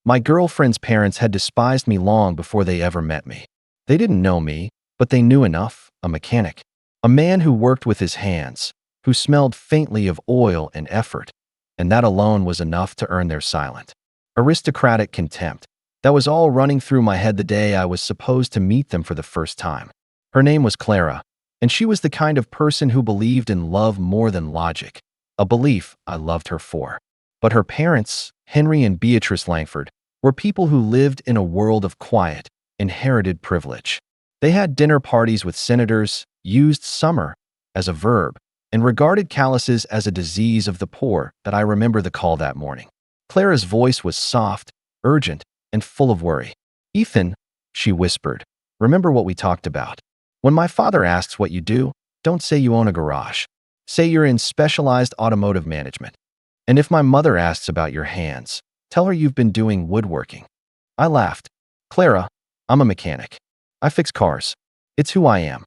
My girlfriend's parents had despised me long before they ever met me. They didn't know me, but they knew enough, a mechanic. A man who worked with his hands, who smelled faintly of oil and effort, and that alone was enough to earn their silent, aristocratic contempt. That was all running through my head the day I was supposed to meet them for the first time. Her name was Clara, and she was the kind of person who believed in love more than logic, a belief I loved her for. But her parents, Henry and Beatrice Langford, were people who lived in a world of quiet, inherited privilege. They had dinner parties with senators, used summer as a verb, and regarded calluses as a disease of the poor. That I remember the call that morning. Clara's voice was soft, urgent, and full of worry. "Ethan," she whispered, "remember what we talked about. When my father asks what you do, don't say you own a garage. Say you're in specialized automotive management. And if my mother asks about your hands, tell her you've been doing woodworking." I laughed. "Clara, I'm a mechanic. I fix cars. It's who I am."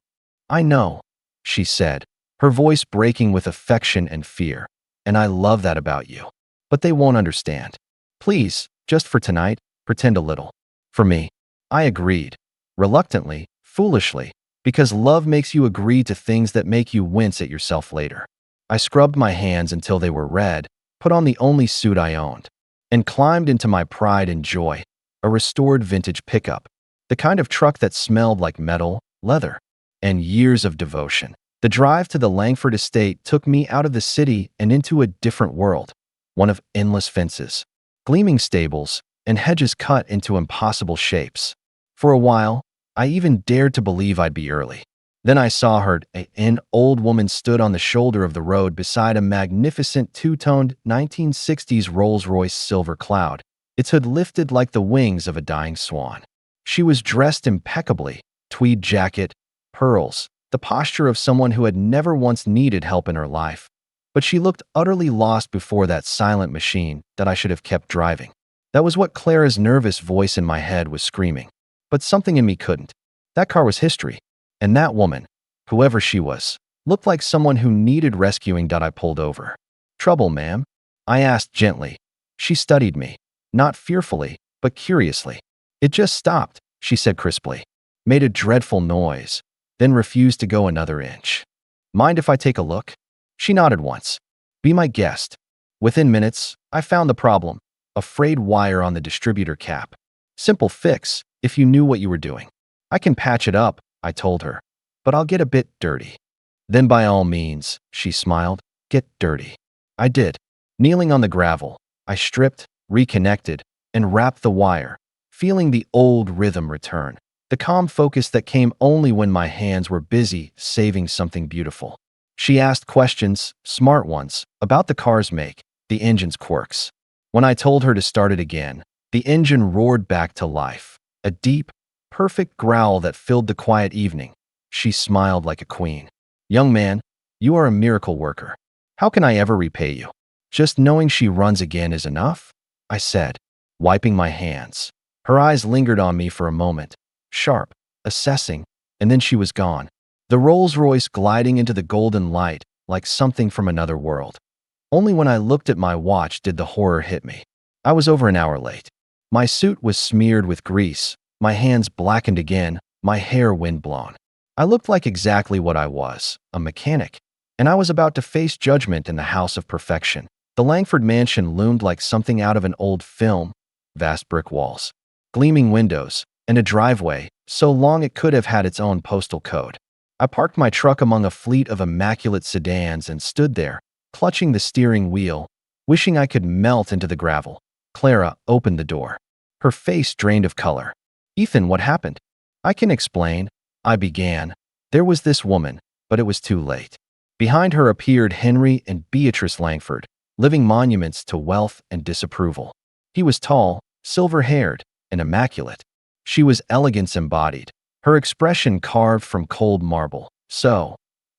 "I know," she said, her voice breaking with affection and fear. "And I love that about you. But they won't understand. Please, just for tonight, pretend a little. For me." I agreed. Reluctantly, foolishly, because love makes you agree to things that make you wince at yourself later. I scrubbed my hands until they were red, put on the only suit I owned, and climbed into my pride and joy, a restored vintage pickup, the kind of truck that smelled like metal, leather, and years of devotion. The drive to the Langford estate took me out of the city and into a different world, one of endless fences, gleaming stables, and hedges cut into impossible shapes. For a while, I even dared to believe I'd be early. Then I saw her. An old woman stood on the shoulder of the road beside a magnificent two-toned 1960s Rolls-Royce silver cloud, its hood lifted like the wings of a dying swan. She was dressed impeccably, tweed jacket, pearls, the posture of someone who had never once needed help in her life. But she looked utterly lost before that silent machine that I should have kept driving. That was what Clara's nervous voice in my head was screaming. But something in me couldn't. That car was history. And that woman, whoever she was, looked like someone who needed rescuing. I pulled over. "Trouble, ma'am?" I asked gently. She studied me, not fearfully, but curiously. "It just stopped," she said crisply, made a dreadful noise, then refused to go another inch. "Mind if I take a look?" She nodded once. "Be my guest." Within minutes, I found the problem, a frayed wire on the distributor cap. "Simple fix, if you knew what you were doing." "I can patch it up," I told her, "but I'll get a bit dirty." "Then by all means," she smiled, "get dirty." I did. Kneeling on the gravel, I stripped, reconnected, and wrapped the wire, feeling the old rhythm return, the calm focus that came only when my hands were busy saving something beautiful. She asked questions, smart ones, about the car's make, the engine's quirks. When I told her to start it again, the engine roared back to life, a deep, perfect growl that filled the quiet evening. She smiled like a queen. "Young man, you are a miracle worker. How can I ever repay you?" "Just knowing she runs again is enough," I said, wiping my hands. Her eyes lingered on me for a moment, sharp, assessing, and then she was gone, the Rolls-Royce gliding into the golden light like something from another world. Only when I looked at my watch did the horror hit me. I was over an hour late. My suit was smeared with grease, my hands blackened again, my hair windblown. I looked like exactly what I was, a mechanic, and I was about to face judgment in the house of perfection. The Langford mansion loomed like something out of an old film, vast brick walls, gleaming windows, and a driveway so long it could have had its own postal code. I parked my truck among a fleet of immaculate sedans and stood there, clutching the steering wheel, wishing I could melt into the gravel. Clara opened the door. Her face drained of color. "Ethan, what happened?" "I can explain," I began. "There was this woman, but it was too late." Behind her appeared Henry and Beatrice Langford, living monuments to wealth and disapproval. He was tall, silver-haired, and immaculate. She was elegance embodied, her expression carved from cold marble. "So,"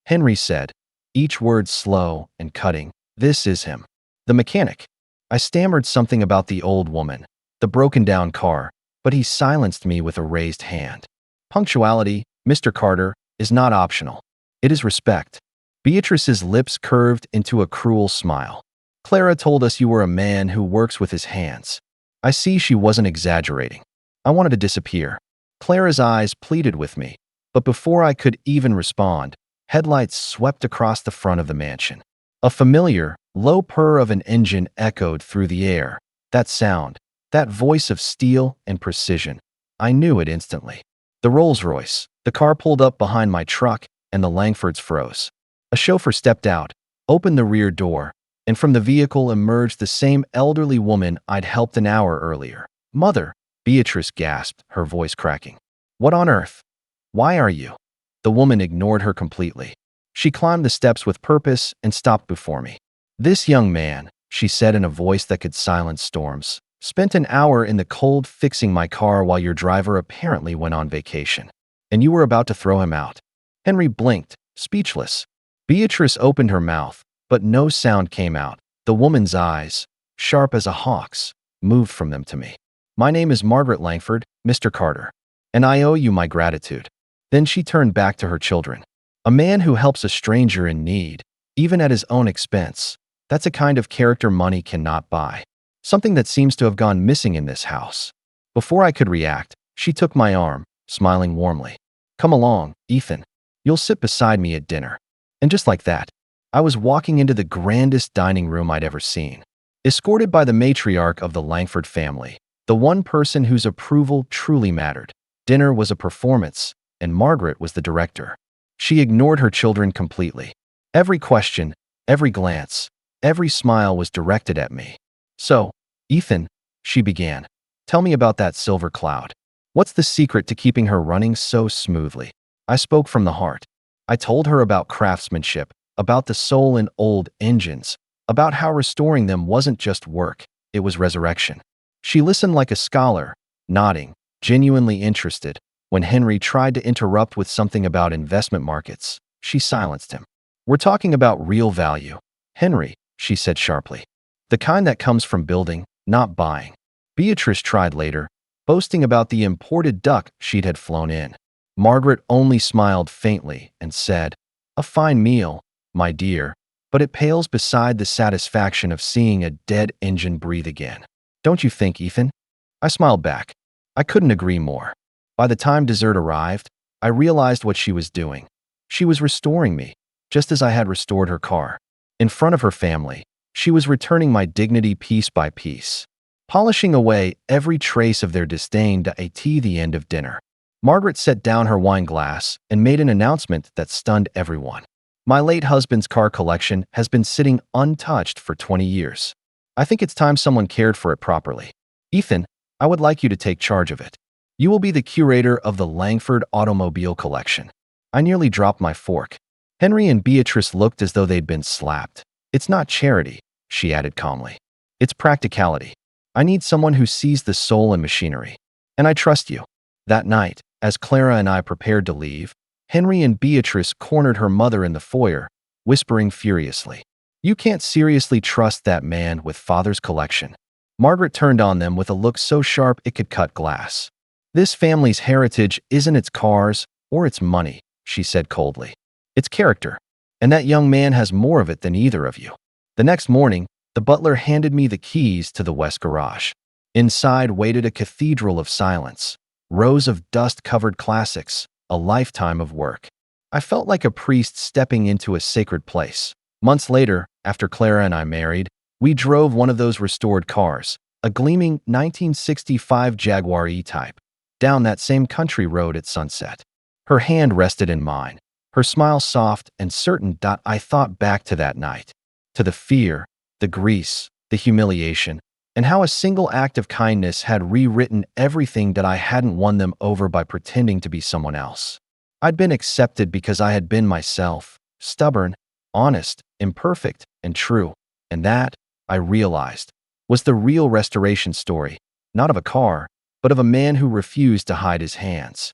Henry said, each word slow and cutting, "this is him. The mechanic." I stammered something about the old woman, the broken-down car, but he silenced me with a raised hand. "Punctuality, Mr. Carter, is not optional. It is respect." Beatrice's lips curved into a cruel smile. "Clara told us you were a man who works with his hands. I see she wasn't exaggerating. I wanted to disappear. Clara's eyes pleaded with me, but before I could even respond, headlights swept across the front of the mansion. A familiar, low purr of an engine echoed through the air. That sound, that voice of steel and precision, I knew it instantly. The Rolls-Royce. The car pulled up behind my truck, and the Langfords froze. A chauffeur stepped out, opened the rear door, and from the vehicle emerged the same elderly woman I'd helped an hour earlier. "Mother," Beatrice gasped, her voice cracking. "What on earth? Why are you?" The woman ignored her completely. She climbed the steps with purpose and stopped before me. "This young man," she said in a voice that could silence storms, "spent an hour in the cold fixing my car while your driver apparently went on vacation. And you were about to throw him out." Henry blinked, speechless. Beatrice opened her mouth, but no sound came out. The woman's eyes, sharp as a hawk's, moved from them to me. "My name is Margaret Langford, Mr. Carter, and I owe you my gratitude." Then she turned back to her children. "A man who helps a stranger in need, even at his own expense, that's a kind of character money cannot buy. Something that seems to have gone missing in this house." Before I could react, she took my arm, smiling warmly. "Come along, Ethan. You'll sit beside me at dinner." And just like that, I was walking into the grandest dining room I'd ever seen, escorted by the matriarch of the Langford family, the one person whose approval truly mattered. Dinner was a performance, and Margaret was the director. She ignored her children completely. Every question, every glance, every smile was directed at me. "So, Ethan," she began, "tell me about that silver cloud. What's the secret to keeping her running so smoothly?" I spoke from the heart. I told her about craftsmanship, about the soul in old engines, about how restoring them wasn't just work, it was resurrection. She listened like a scholar, nodding, genuinely interested. When Henry tried to interrupt with something about investment markets, she silenced him. "We're talking about real value, Henry," she said sharply. "The kind that comes from building, not buying." Beatrice tried later, boasting about the imported duck she'd had flown in. Margaret only smiled faintly and said, "A fine meal, my dear, but it pales beside the satisfaction of seeing a dead engine breathe again. Don't you think, Ethan?" I smiled back. I couldn't agree more. By the time dessert arrived, I realized what she was doing. She was restoring me, just as I had restored her car. In front of her family, she was returning my dignity piece by piece, polishing away every trace of their disdain to the end of dinner. Margaret set down her wine glass and made an announcement that stunned everyone. "My late husband's car collection has been sitting untouched for 20 years. I think it's time someone cared for it properly. Ethan, I would like you to take charge of it. You will be the curator of the Langford automobile collection." I nearly dropped my fork. Henry and Beatrice looked as though they'd been slapped. "It's not charity," she added calmly. "It's practicality. I need someone who sees the soul in machinery. And I trust you." That night, as Clara and I prepared to leave, Henry and Beatrice cornered her mother in the foyer, whispering furiously, "You can't seriously trust that man with father's collection." Margaret turned on them with a look so sharp it could cut glass. "This family's heritage isn't its cars or its money," she said coldly. "It's character, and that young man has more of it than either of you." The next morning, the butler handed me the keys to the west garage. Inside waited a cathedral of silence, rows of dust-covered classics, a lifetime of work. I felt like a priest stepping into a sacred place. Months later, after Clara and I married, we drove one of those restored cars, a gleaming 1965 Jaguar E-Type, down that same country road at sunset. Her hand rested in mine, her smile soft and certain. I thought back to that night, to the fear, the grease, the humiliation, and how a single act of kindness had rewritten everything that I hadn't won them over by pretending to be someone else. I'd been accepted because I had been myself, stubborn, honest, imperfect, and true. And that, I realized, was the real restoration story, not of a car, but of a man who refused to hide his hands.